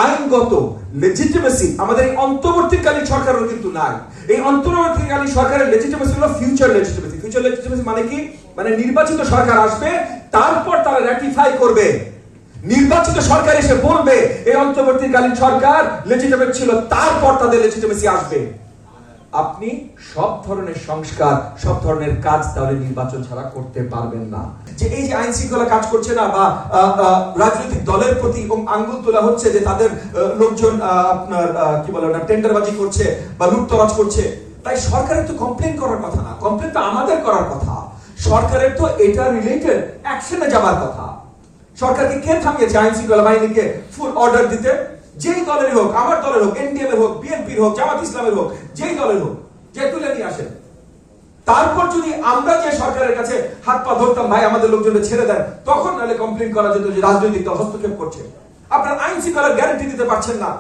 আইনগত লেজিটিমেসি আমাদের এই অন্তর্বর্তীকালীন সরকারের কিন্তু নাই। এই অন্তর্বর্তীকালীন সরকারের লেজিটিমেসি হলো ফিউচার লেজিটিমেসি। ফিউচার লেজিটিমেসি মানে কি? মানে নির্বাচিত সরকার আসবে, তারপর তারা র্যাটিফাই করবে। নির্বাচিত সরকার এসে বলবে এই অন্তর্বর্তীকালীন সরকার লেজিটিমেট ছিল, তারপর তাদের লেজিটিমেসি আসবে। আপনি সব ধরনের সংস্কার, সব ধরনের কাজ তাহলে নির্বাচন ছাড়া করতে পারবেন না। যে এই যে আইন শৃঙ্খলা কাজ করছে না, বা রাজনৈতিক দলের প্রতি আঙ্গুল তোলা হচ্ছে যে তাদের লোকজন আপনার কি বলে না টেন্ডারবাজি করছে বা লুটতরাজ করছে, তাই সরকারের তো কমপ্লেন করার কথা না, কমপ্লেন তো আমাদের করার কথা। সরকারের তো এটা রিলেটেড অ্যাকশনে যাবার কথা। সরকারকে কে থামিয়েছে আইন শৃঙ্খলা বাহিনীকে ফুল অর্ডার দিতে? যেই দলের হোক, আমার দলের হোক, এনডিএম এর হোক, বিএনপির হোক, জামাত ইসলামের হোক, যেই দলের হোক, যে তুলে নিয়ে আসেন। তারপর যদি আমরা যে সরকারের কাছে হাত পা ধরতাম, ভাই আমাদের লোকজনকে ছেড়ে দেন, তখন নাহলে কমপ্লেন করা যেত যে রাজনৈতিক দল হস্তক্ষেপ করছে। আপনার আইন শৃঙ্খলার গ্যারান্টি দিতে পারছেন না,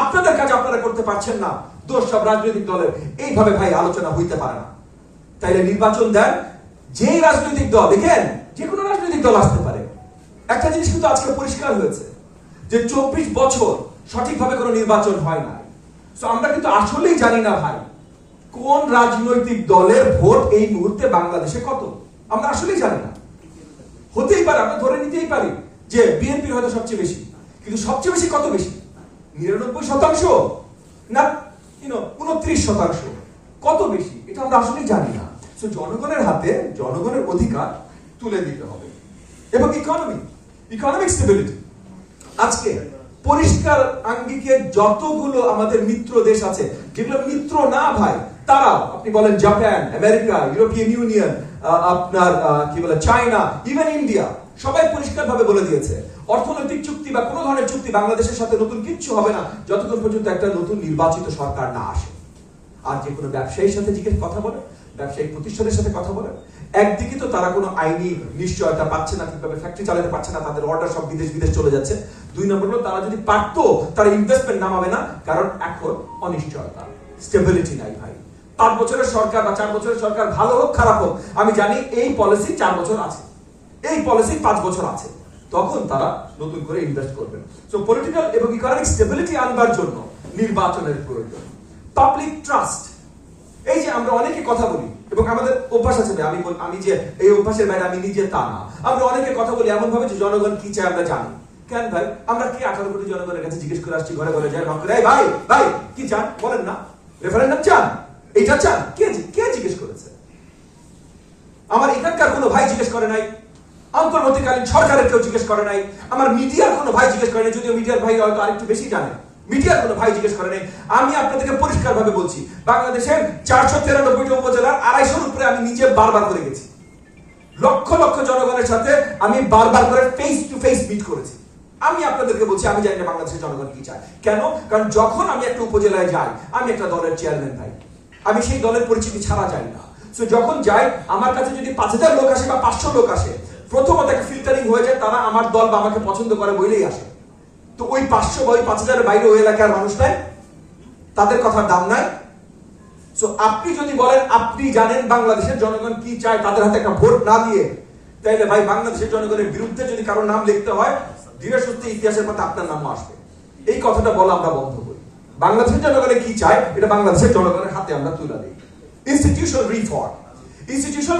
আপনাদের কাজ আপনারা করতে পারছেন না, দোষ সব রাজনৈতিক দলের। এইভাবে ভাই আলোচনা হইতে পারে না। তাইলে নির্বাচন দেন, যেই রাজনৈতিক দল, দেখেন যে কোনো রাজনৈতিক দল আসতে পারে। একটা জিনিস কিন্তু আজকে পরিষ্কার হয়েছে যে 24 বছর সঠিকভাবে কোনো নির্বাচন হয় না। সো আমরা কিন্তু আসলেই জানি না ভাই কোন রাজনৈতিক দলের ভোট এই মুহূর্তে বাংলাদেশে কত, আমরা আসলেই জানি না। হতেই পারে, আমরা ধরে নিতেই পারি যে বিএনপির হয়তো সবচেয়ে বেশি, কিন্তু সবচেয়ে বেশি কত বেশি? 99% না 29%? কত বেশি এটা আমরা আসলেই জানি না। সো জনগণের হাতে জনগণের অধিকার তুলে দিতে হবে। এবং ইকোনমিক স্টেবিলিটি, আজকে পরিষ্কার আঙ্গিকে যতগুলো আমাদের মিত্র দেশ আছে, যেগুলো মিত্র না ভাই, তারা আপনি বলেন জাপান, আমেরিকা, ইউরোপিয়ান ইউনিয়ন, আপনার কি বলে চায়না, ইভেন ইন্ডিয়া, সবাই পরিষ্কার ভাবে বলে দিয়েছে অর্থনৈতিক চুক্তি বা কোনো ধরনের চুক্তি বাংলাদেশের সাথে নতুন কিচ্ছু হবে না যতক্ষণ পর্যন্ত একটা নতুন নির্বাচিত সরকার না আসে। আর যে কোনো ব্যবসায়ীর সাথে জিজ্ঞেস কথা বলে, ব্যবসায়িক প্রতিষ্ঠানের সাথে কথা বলে, একদিকে তো তারা কোনো আইনি নিশ্চয়তা পাচ্ছে না, ঠিকভাবে ফ্যাক্টরি চালাতে পারছে না, তাদের অর্ডার সব বিদেশ চলে যাচ্ছে। 2 নম্বর হলো তারা যদি পারতো তারা ইনভেস্টমেন্ট নামাবে না, কারণ এখন অনিশ্চয়তা, স্টেবিলিটি নাই ভাই। 5 বছরের সরকার বা 4 বছরের সরকার ভালো হোক খারাপ হোক, আমি জানি এই পলিসি 4 বছর আছে, এই পলিসি 5 বছর আছে, তখন তারা নতুন করে ইনভেস্ট করবেন। সো পলিটিক্যাল এবং ইকোনমিক স্টেবিলিটি আনবার জন্য নির্বাচনের প্রয়োজন। পাবলিক ট্রাস্ট, এই যে আমরা অনেকে কথা বলি এবং আমাদের অভ্যাস আছে, আমি যে এই অভ্যাসের বাইরে আমি নিজে তা না, আমরা অনেকে কথা বলি এমন ভাবে যে জনগণ কি চায় আমরা জানি। কেন ভাই? আমরা কি 18 কোটি জনগণের কাছে জিজ্ঞেস করে আসছি, ঘরে ঘরে যাই, ভাই ভাই ভাই কি চান বলেন না, রেফারেন্ডাম চান, এটা চান, কে জিজ্ঞেস করেছে? আমার এখানকার কোনো ভাই জিজ্ঞেস করে নাই, অন্তর্বর্তীকালীন সরকারের কেউ জিজ্ঞেস করে নাই, আমার মিডিয়ার কোনো ভাই জিজ্ঞেস করে নাই, যদিও মিডিয়ার ভাই হয়তো আরেকটু বেশি জানে, মিডিয়ার কোনো ভাই জিজ্ঞেস করে নাই। আমি আপনাদেরকে পরিষ্কার ভাবে বলছি, বাংলাদেশের 493টা উপজেলার 250-এর উপরে আমি নিজে বারবার করে গেছি, লক্ষ লক্ষ জনগণের সাথে আমি বারবার করে ফেস টু ফেস মিট করেছি। আমি আপনাদেরকে বলছি আমি জানি না বাংলাদেশের জনগণ কি চায়। কেন? কারণ যখন আমি একটা উপজেলায় যাই, আমি একটা দলের চেয়ারম্যান ভাই, আমি সেই দলের পরিচিতি ছাড়া যাই না। সো যখন যাই, আমার কাছে যদি 5000 লোক আসে বা 500 লোক আসে, প্রথমত একটা ফিল্টারিং হয়ে যায়, তারা আমার দল বা আমাকে পছন্দ করে বলেই আসে। তো ওই 500 বা ওই 5000-এর বাইরে ওই এলাকার মানুষ নাই, তাদের কথার দাম নাই। সো আপনি যদি বলেন আপনি জানেন বাংলাদেশের জনগণ কি চায়, তাদের হাতে একটা ভোট না দিয়ে, তাইলে ভাই বাংলাদেশের জনগণের বিরুদ্ধে যদি কারোর নাম লিখতে হয়, ধীরে সুস্থে ইতিহাসের পাতা আপনার নামও আসবে। এই কথাটা বলা আমরা বন্ধ করি। বাংলাদেশের জনগণের কি চায় এটা বাংলাদেশের জনগণের হাতে আমরা তুলে দিই। ইনস্টিটিউশনাল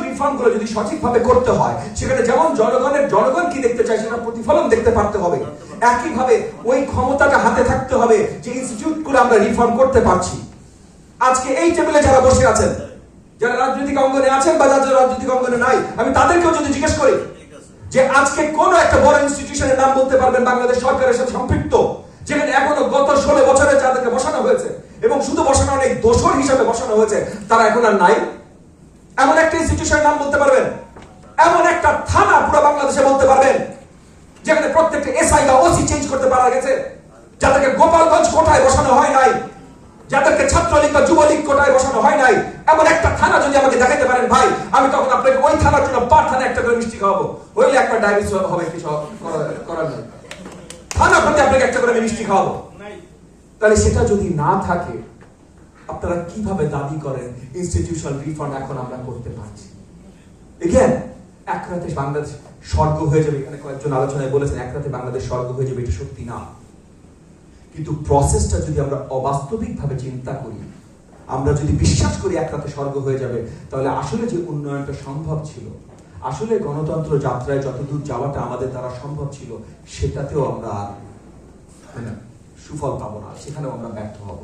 রিফর্ম গুলো যদি সঠিকভাবে করতে হয়, সেখানে যেমন জনগণ কি দেখতে চায় সেটা প্রতিফলন দেখতে পারতে হবে, একইভাবে ওই ক্ষমতাটা হাতে থাকতে হবে যে ইনস্টিটিউট গুলো আমরা রিফর্ম করতে পারছি। আজকে এই টেবিলে যারা বসে আছেন, যারা রাজনৈতিক অঙ্গনে আছেন বা যারা রাজনৈতিক অঙ্গনে নাই, আমি তাদেরকেও যদি জিজ্ঞেস করি যে আজকে কোন একটা বড় ইনস্টিটিউশনের নাম বলতে পারবেন বাংলাদেশ সরকারের সাথে সম্পৃক্ত, যেখানে এখনো গত 16 বছরে যাদেরকে বসানো হয়েছে এবং শুধু বসানো অনেক দোষর হিসাবে বসানো হয়েছে, তারা এখন আর নাই? এমন একটা ইনস্টিটিউশনের নাম বলতে পারবেন? এমন একটা থানা পুরো বাংলাদেশে বলতে পারবেন যেখানে প্রত্যেকটা এসআই বা ওসি চেঞ্জ করতে পারা গেছে, যাদেরকে গোপালগঞ্জ কোটায় বসানো হয় নাই, যাদেরকে ছাত্রলীগ বা যুবলীগ কোটায় বসানো হয় নাই? এমন একটা থানা যদি আমাকে দেখাতে পারেন ভাই, আমি তখন আপনাকে ওই থানার জন্য পার থানা একটা করে মিষ্টি খাওয়াবো, হইলে একবার ডায়াবেটিস হবে, কিছু করার নাই, থানা প্রতি আপনাকে একটা করে মিষ্টি খাওয়াবো। তাহলে সেটা যদি না থাকে, আপনারা কিভাবে দাবি করেন ইনস্টিটিউশনাল রিফর্ম এখন আমরা করতে পারছি? দেখেন, এক রাতে বাংলাদেশ স্বর্গ হয়ে যাবে, এখানে কয়েকজন আলোচনায় বলেছেন এক রাতে বাংলাদেশ স্বর্গ হয়ে যাবে, এটা সত্যি না। কিন্তু প্রসেসটা যদি আমরা অবাস্তবিক ভাবে চিন্তা করি, আমরা যদি বিশ্বাস করি এক রাতে স্বর্গ হয়ে যাবে, তাহলে আসলে যে উন্নয়নটা সম্ভব ছিল, আসলে গণতন্ত্র যাত্রায় যতদূর যাওয়াটা আমাদের দ্বারা সম্ভব ছিল, সেটাতেও আমরা সুফল পাবো না, সেখানেও আমরা ব্যর্থ হব।